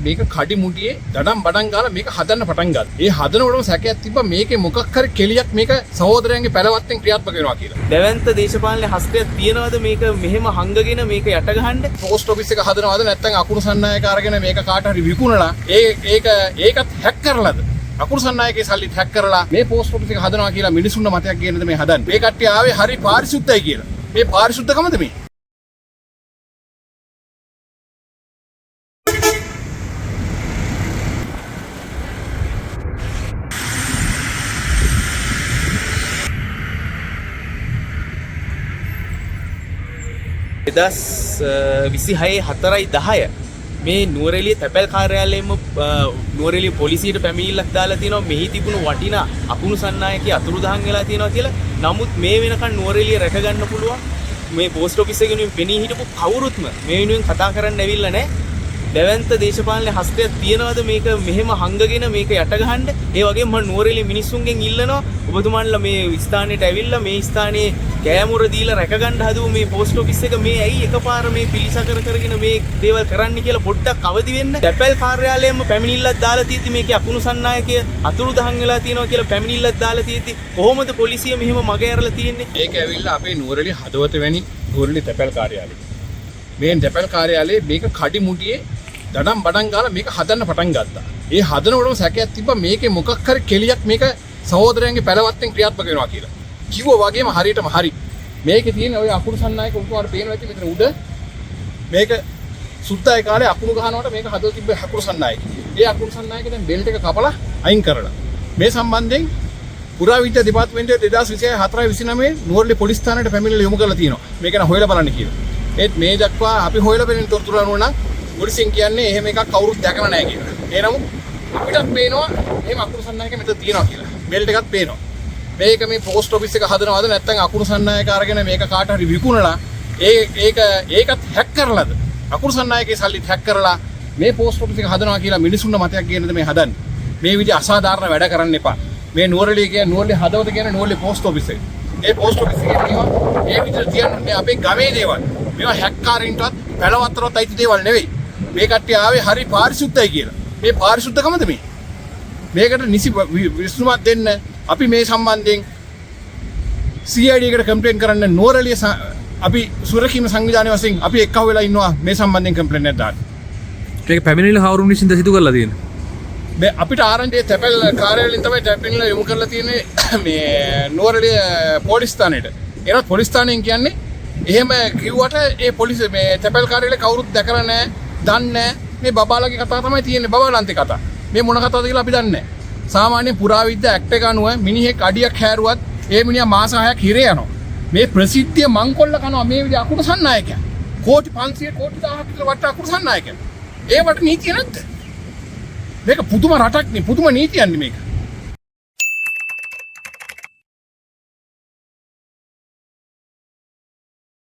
මේක කඩි මුඩියේ දඩම් බඩම් ගාලා මේක හදන්න පටන් ගත්තා. ඒ හදනකොටම සැකයක් තිබ්බා මේකේ මොකක් හරි කෙලියක් මේක සහෝදරයන්ගේ පැලවත්තෙන් ක්‍රියාත්මක වෙනවා කියලා. දැවැන්ත දේශපාලන හස්තයක් තියනවාද මේක මෙහෙම හංගගෙන මේක යට ගහන්න? පෝස්ට් ඔෆිස් එක හදනවාද නැත්නම් අකුණු සන්නායක අරගෙන මේක කාට හරි විකුණලා ඒකත් හැක් කරලාද? අකුණු සන්නායකේ සල්ලිත් හැක් කරලා මේ පෝස්ට් ඔෆිස් එක හදනවා කියලා මිනිසුන්ව මතයක් ගේන්නද මේ හදන්නේ? මේ කට්ටිය ආවේ හරි පාරිශුද්ධයි කියලා. මේ පාරිශුද්ධකමද මේ? එදස් 26/4/10 මේ නුවරඑළිය තැපැල් කාර්යාලයෙන්ම නුවරඑළිය පොලිසියට පැමිණිල්ලක් දාලා තියෙනවා මෙහි තිබුණු වටිනා අකුණු සන්නායකයේ අතුරුදහන් වෙලා තියෙනවා කියලා. නමුත් මේ වෙනකන් නුවරඑළිය රැක ගන්න පුළුවන් මේ පෝස්ට් ඔෆිස් එකේ පෙනී හිටපු කවුරුත්ම මේ වෙනුවෙන් කතා කරන්න ඇවිල්ලා නැහැ. දැවැන්ත දේශපාලන හස්තයක් තියනවාද මේක මෙහෙම හංගගෙන මේක යට ගහන්න? ඒ වගේම මම නුවරඑළිය මිනිස්සුන්ගෙන් ඉල්ලනවා ඔබතුමාන්ලා මේ ස්ථානෙට ඇවිල්ලා මේ ස්ථානයේ කෑමුර දීලා රැක ගන්න හදුව මේ පෝස්ට් ඔෆිස් එක මේ ඇයි එකපාර මේ පිළිසකර කරගෙන මේ දේවල් කරන්න කියලා පොඩ්ඩක් අවදි වෙන්න. තැපැල් කාර්යාලයෙන්ම පැමිණිල්ලක් දාලා තියෙද්දි මේකේ අකුණු සන්නායකය අතුරුදහන් වෙලා තියෙනවා කියලා පැමිණිල්ලක් දාලා තියෙද්දි කොහොමද පොලිසිය මෙහෙම මග ඇරලා තියෙන්නේ? මේක ඇවිල්ලා අපේ නුවරඑළිය හදවත වැනි නුවරඑළිය තැපැල් කාර්යාලය. මේ තැපැල් කාර්යාලයේ මේක කඩි මුඩියේ දඩම් බඩම් ගාලා මේක හදන්න පටන් ගත්තා. ඒ හදනකොටම සැකයක් තිබ්බා මේකේ මොකක් හරි කෙලියක් මේක සහෝදරයන්ගේ පැලවත්තෙන් ක්‍රියාත්මක වෙනවා කියලා. කිව්වා වගේම හරියටම හරි. මේකේ තියෙන ඔය අකුණු සන්නායක උන්ට පේනවා ඇති මෙතන උඩ මේක සුද්දායි කාලේ අකුණු ගහනකොට මේක හදලා තිබ්බ අකුණු සන්නායක. ඒ අකුණු සන්නායක දැන් බෙල්ට් එක කපලා අයින් කරලා. මේ සම්බන්ධයෙන් පුරාවිද්‍යා දෙපාර්තමේන්තුවේ 2024-29 නුවරඑළිය පොලිස් ස්ථානයට පැමිණිල්ල යොමු කරලා තියෙනවා. මේක න හොයලා බලන්න කියලා. ඒත් මේ දක්වා අපි හොයලා බලන තොරතුරු අනුව නම් පොලිසියෙන් කියන්නේ එහෙම එකක් කවුරුත් දැකලා නැහැ කියලා. ඒ නමුත් අපිටත් පේනවා එහෙම අකුණු සන්නායක මෙතන තියෙනවා කියලා. බෙල්ට් එකත් පේනවා. මේක මේ පෝස්ට් ඔෆිස් එක හදනවාද නැත්නම් අකුණු සන්නායක අරගෙන මේක කාට හරි විකුණලා ඒකත් හැක් කරලාද? අකුණු සන්නායකේ සල්ලිත් හැක් කරලා මේ පෝස්ට් ඔෆිස් එක හදනවා කියලා මිනිසුන්ව මතයක් ගේන්නද මේ හදන්නේ? මේ විදිහ අසාධාරණ වැඩ කරන්න එපා. මේ නුවරඑළිය කියන්නේ නුවරඑළිය හදවත කියන්නේ නුවරඑළිය පෝස්ට් ඔෆිස් එක. ඒ පෝස්ට් ඔෆිස් එකේ තියෙනවා ඒ විදිහට තියන්නේ අපේ ගමේ දේවල්. මේවා හැක්කාරින්ටවත් පැලවත්තරවත් අයිති දේවල් නෙවෙයි. මේ කට්ටිය ආවේ හරි පාරිශුද්ධයි කියලා. මේ පාරිශුද්ධකමද මේ? මේකට නිසි විසඳුමක් දෙන්න අපි මේ සම්බන්ධයෙන් CID එකට කම්ප්ලේන්ට් කරන්න නුවරඑළිය අපි සුරකීම සංවිධානය වශයෙන් අපි එක්කව වෙලා ඉන්නවා මේ සම්බන්ධයෙන් කම්ප්ලේන්ට් එකක් දාන්න. මේක පැමිණිල්ල හවුරුන් විසින්ද සිදු කරලා තියෙන්නේ? මේ අපිට ආරංචි තැපැල් කාර්යාලයෙන් තමයි පැමිණිල්ල යොමු කරලා තියෙන්නේ මේ නුවරඑළිය පොලිස් ස්ථානෙට. ඒනොත් පොලිස් ස්ථානයෙන් කියන්නේ එහෙම කිව්වට ඒ පොලිස් මේ තැපැල් කාර්යාලේ කවුරුත් දැකලා නැහැ, දන්නේ නැහැ. මේ බබාලගේ කතාව තමයි තියෙන්නේ, බබාලන්තේ කතාව. මේ මොන කතාවද කියලා අපි දන්නේ නැහැ. සාමාන්‍ය පුරාවිද්‍යා ඇක්ට් එක අනුව මිනිහෙක් අඩියක් හැරුවත් ඒ මිනිහා මාස 6ක් හිරේ යනවා. මේ ප්‍රසිද්ධිය මංකොල්ල කනවා මේ විදිහ අකුණු සන්නායකයන්. කෝටි 500 කෝටි 1000ක් විතර වට අකුණු සන්නායකයන්. ඒවට නීතිය නැද්ද? මේක පුදුම රටක් නේ, පුදුම නීතියක් නේ මේක.